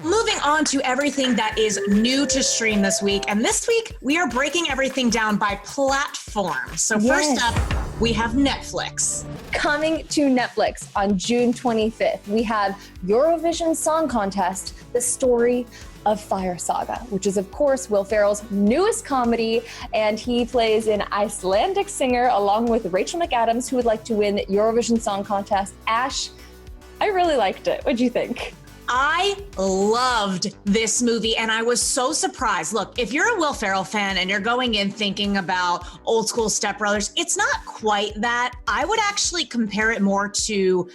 Moving on to everything that is new to stream this week. And this week, we are breaking everything down by platform. So first up, we have Netflix. Coming to Netflix on June 25th, we have Eurovision Song Contest, The Story of Fire Saga, which is, of course, Will Ferrell's newest comedy, and he plays an Icelandic singer along with Rachel McAdams, who would like to win Eurovision Song Contest. Ash, I really liked it. What'd you think? I loved this movie and I was so surprised. Look, if you're a Will Ferrell fan and you're going in thinking about old school Step Brothers, it's not quite that. I would actually compare it more to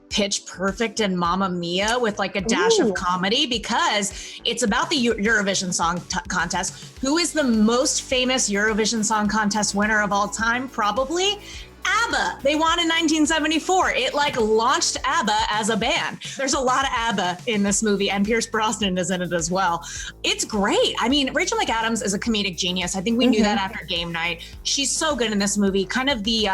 Pitch Perfect and Mamma Mia with like a dash of comedy, because it's about the Eurovision Song Contest. Who is the most famous Eurovision Song Contest winner of all time? Probably ABBA. They won in 1974. It like launched ABBA as a band. There's a lot of ABBA in this movie, and Pierce Brosnan is in it as well. It's great. I mean, Rachel McAdams is a comedic genius. I think we knew that after game night. She's so good in this movie. Kind of the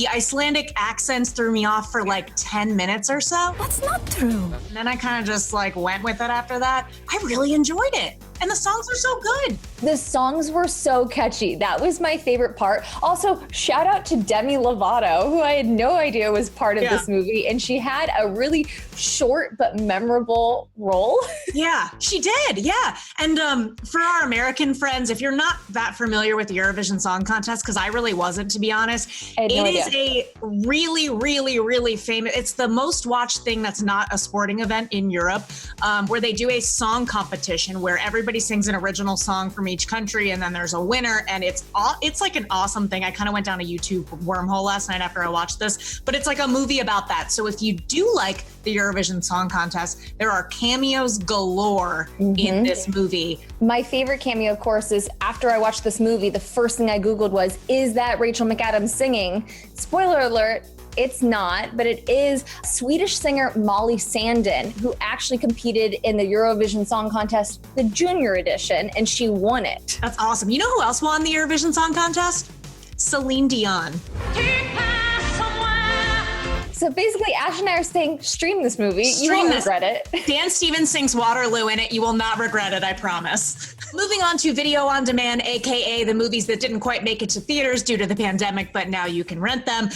Icelandic accents threw me off for like 10 minutes or so. That's not true. And then I kind of just like went with it after that. I really enjoyed it. And the songs are so good. The songs were so catchy. That was my favorite part. Also, shout out to Demi Lovato, who I had no idea was part of this movie. And she had a really short but memorable role. Yeah, she did. Yeah. And for our American friends, if you're not that familiar with the Eurovision Song Contest, because I really wasn't, to be honest, it is a really, really, really famous, it's the most watched thing that's not a sporting event in Europe, where they do a song competition where everybody sings an original song from each country, and then there's a winner, and it's like an awesome thing. I kind of went down a YouTube wormhole last night after I watched this, but it's like a movie about that. So if you do like the Eurovision Song Contest, there are cameos galore in this movie. My favorite cameo, of course, is after I watched this movie, the first thing I Googled was, is that Rachel McAdams singing? Spoiler alert, it's not, but it is Swedish singer Molly Sandén, who actually competed in the Eurovision Song Contest, the junior edition, and she won it. That's awesome. You know who else won the Eurovision Song Contest? Celine Dion. So basically, Ash and I are saying, stream this movie. You won't regret it. Dan Stevens sings Waterloo in it. You will not regret it, I promise. Moving on to video on demand, aka the movies that didn't quite make it to theaters due to the pandemic, but now you can rent them.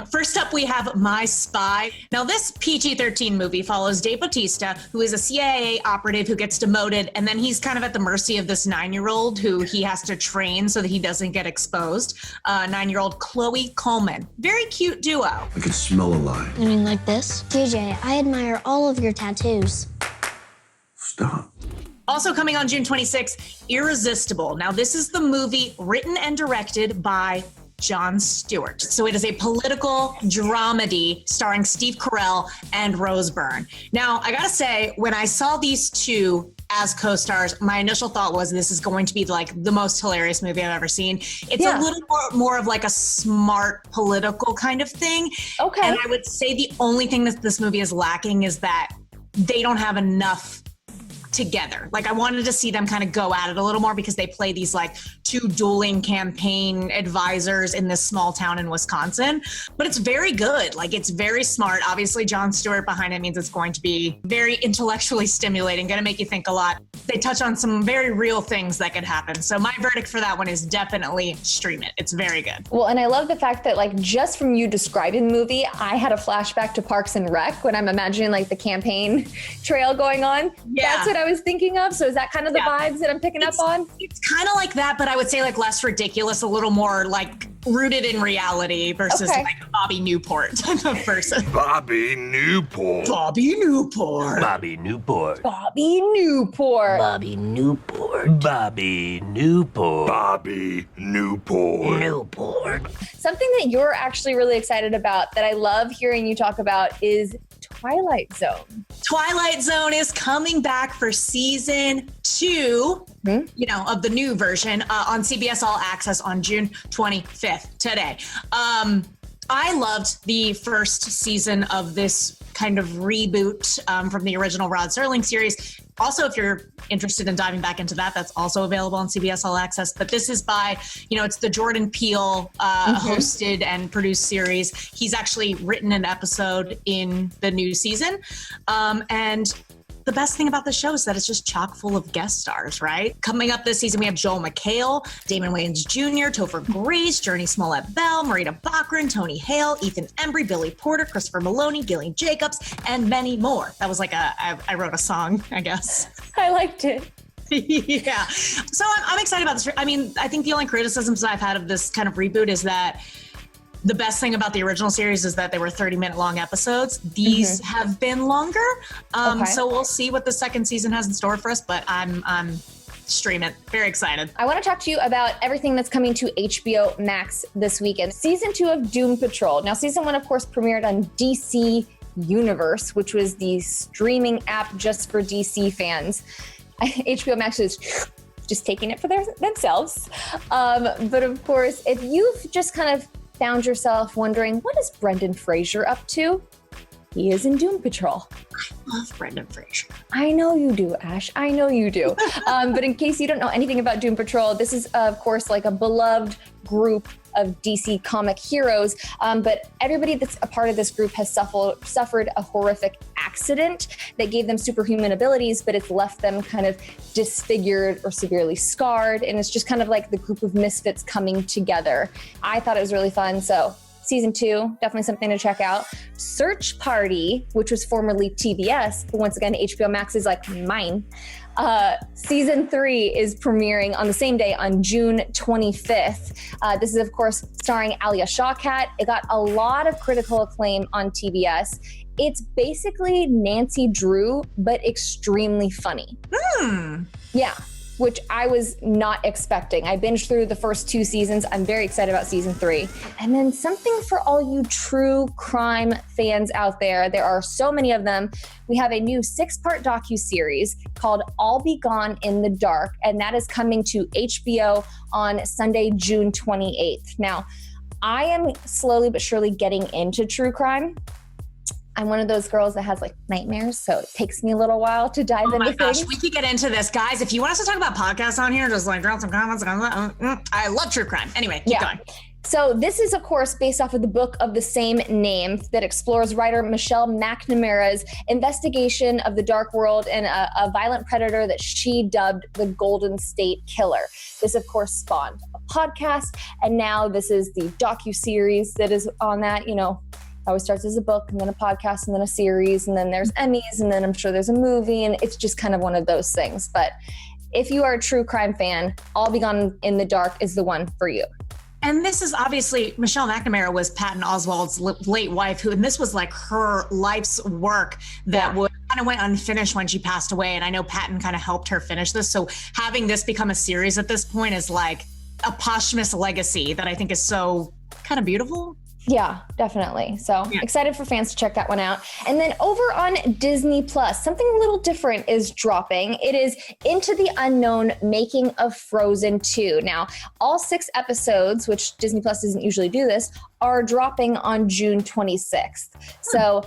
First up, we have My Spy. Now, this PG-13 movie follows Dave Bautista, who is a CIA operative who gets demoted, and then he's kind of at the mercy of this 9-year-old who he has to train so that he doesn't get exposed. 9-year-old Chloe Coleman. Very cute duo. I can smell a lie. You mean like this? DJ, I admire all of your tattoos. Stop. Also coming on June 26th, Irresistible. Now, this is the movie written and directed by Jon Stewart. So it is a political dramedy starring Steve Carell and Rose Byrne. Now, I gotta say, when I saw these two as co-stars, my initial thought was this is going to be like the most hilarious movie I've ever seen. It's a little more of like a smart political kind of thing. Okay. And I would say the only thing that this movie is lacking is that they don't have enough together. Like, I wanted to see them kind of go at it a little more, because they play these like two dueling campaign advisors in this small town in Wisconsin. But it's very good. Like, it's very smart. Obviously, Jon Stewart behind it means it's going to be very intellectually stimulating, going to make you think a lot. They touch on some very real things that could happen. So my verdict for that one is definitely stream it. It's very good. Well, and I love the fact that, like, just from you describing the movie, I had a flashback to Parks and Rec when I'm imagining like the campaign trail going on. Yeah. That's what I was thinking of. So is that kind of the vibes that I'm picking up on? It's kind of like that, but I would say like less ridiculous, a little more like rooted in reality versus like a Bobby Newport type of person. Bobby Newport. Bobby Newport. Bobby Newport. Bobby Newport. Bobby Newport. Bobby Newport. Bobby Newport. Newport. Something that you're actually really excited about that I love hearing you talk about is Twilight Zone. Twilight Zone is coming back for season 2, you know, of the new version on CBS All Access on June 25th, today. I loved the first season of this kind of reboot from the original Rod Serling series. Also, if you're interested in diving back into that, that's also available on CBS All Access. But this is by, you know, it's the Jordan Peele hosted and produced series. He's actually written an episode in the new season. And the best thing about the show is that it's just chock full of guest stars, right? Coming up this season, we have Joel McHale, Damon Wayans Jr., Topher Grace, Journey Smollett-Bell, Marita Bachran, Tony Hale, Ethan Embry, Billy Porter, Christopher Maloney, Gillian Jacobs, and many more. That was like I wrote a song, I guess. I liked it. Yeah. So I'm excited about this. I mean, I think the only criticisms that I've had of this kind of reboot is that the best thing about the original series is that they were 30-minute long episodes. These have been longer. So we'll see what the second season has in store for us, but I'm streaming. Very excited. I want to talk to you about everything that's coming to HBO Max this weekend. Season 2 of Doom Patrol. Now, season 1, of course, premiered on DC Universe, which was the streaming app just for DC fans. HBO Max is just taking it for themselves. But of course, if you've just kind of found yourself wondering, what is Brendan Fraser up to? He is in Doom Patrol. I love Brendan Fraser. I know you do, Ash. I know you do. But in case you don't know anything about Doom Patrol, this is, of course, like a beloved group of DC comic heroes. But everybody that's a part of this group has suffered a horrific accident that gave them superhuman abilities, but it's left them kind of disfigured or severely scarred. And it's just kind of like the group of misfits coming together. I thought it was really fun. So Season 2, definitely something to check out. Search Party, which was formerly TBS, but once again, HBO Max is like mine. Season 3 is premiering on the same day on June 25th. This is, of course, starring Alia Shawkat. It got a lot of critical acclaim on TBS. It's basically Nancy Drew, but extremely funny. Yeah. Which I was not expecting. I binged through the first 2 seasons. I'm very excited about season 3. And then something for all you true crime fans out there. There are so many of them. We have a new 6-part docuseries called All Be Gone in the Dark, and that is coming to HBO on Sunday, June 28th. Now, I am slowly but surely getting into true crime. I'm one of those girls that has like nightmares, so it takes me a little while to dive into things. Oh my gosh, we could get into this. Guys, if you want us to talk about podcasts on here, just like drop some comments. I love true crime. Anyway, keep going. So this is, of course, based off of the book of the same name that explores writer Michelle McNamara's investigation of the dark world and a violent predator that she dubbed the Golden State Killer. This, of course, spawned a podcast, and now this is the docuseries that is on that, you know. Always starts as a book and then a podcast and then a series and then there's Emmys and then I'm sure there's a movie and it's just kind of one of those things. But if you are a true crime fan, All Be Gone in the Dark is the one for you. And this is obviously, Michelle McNamara was Patton Oswalt's late wife, and this was like her life's work that kind of went unfinished when she passed away. And I know Patton kind of helped her finish this. So having this become a series at this point is like a posthumous legacy that I think is so kind of beautiful. Yeah, definitely. So excited for fans to check that one out. And then over on Disney Plus, something a little different is dropping. It is Into the Unknown, Making of Frozen 2. Now, all 6 episodes, which Disney Plus doesn't usually do this, are dropping on June 26th. So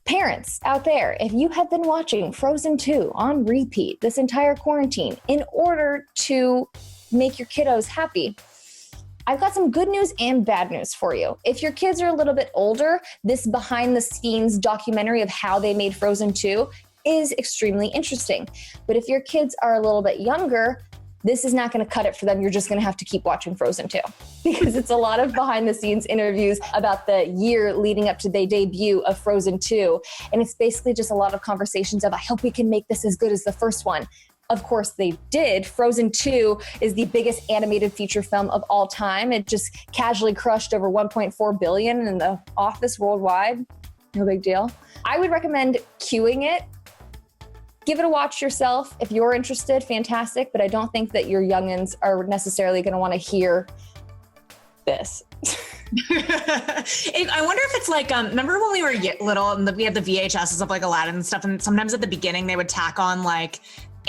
parents out there, if you have been watching Frozen 2 on repeat this entire quarantine in order to make your kiddos happy, I've got some good news and bad news for you. If your kids are a little bit older, this behind the scenes documentary of how they made Frozen 2 is extremely interesting. But if your kids are a little bit younger, this is not going to cut it for them. You're just going to have to keep watching Frozen 2 because it's a lot of behind the scenes interviews about the year leading up to the debut of Frozen 2. And it's basically just a lot of conversations of, I hope we can make this as good as the first one. Of course, they did. Frozen 2 is the biggest animated feature film of all time. It just casually crushed over $1.4 billion in the office worldwide. No big deal. I would recommend queuing it. Give it a watch yourself. If you're interested, fantastic. But I don't think that your youngins are necessarily going to want to hear this. I wonder if it's like, remember when we were little and we had the VHSs of like Aladdin and stuff, and sometimes at the beginning they would tack on like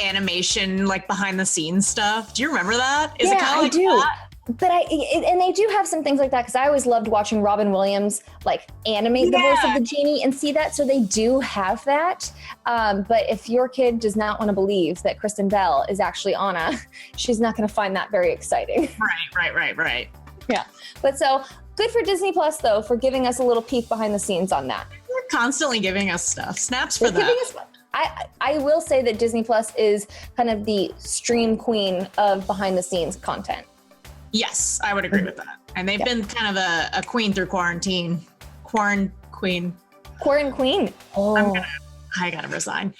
animation, like behind the scenes stuff. Do you remember that? Is it kind of like that? But and they do have some things like that because I always loved watching Robin Williams like animate the voice of the genie and see that. So they do have that. But if your kid does not want to believe that Kristen Bell is actually Anna, she's not going to find that very exciting. Right. Yeah. But so good for Disney Plus though for giving us a little peek behind the scenes on that. They're constantly giving us stuff. Snaps for that. I will say that Disney Plus is kind of the stream queen of behind the scenes content. Yes, I would agree with that. And they've been kind of a queen through quarantine. Queen. Quarantine. Oh. I gotta resign.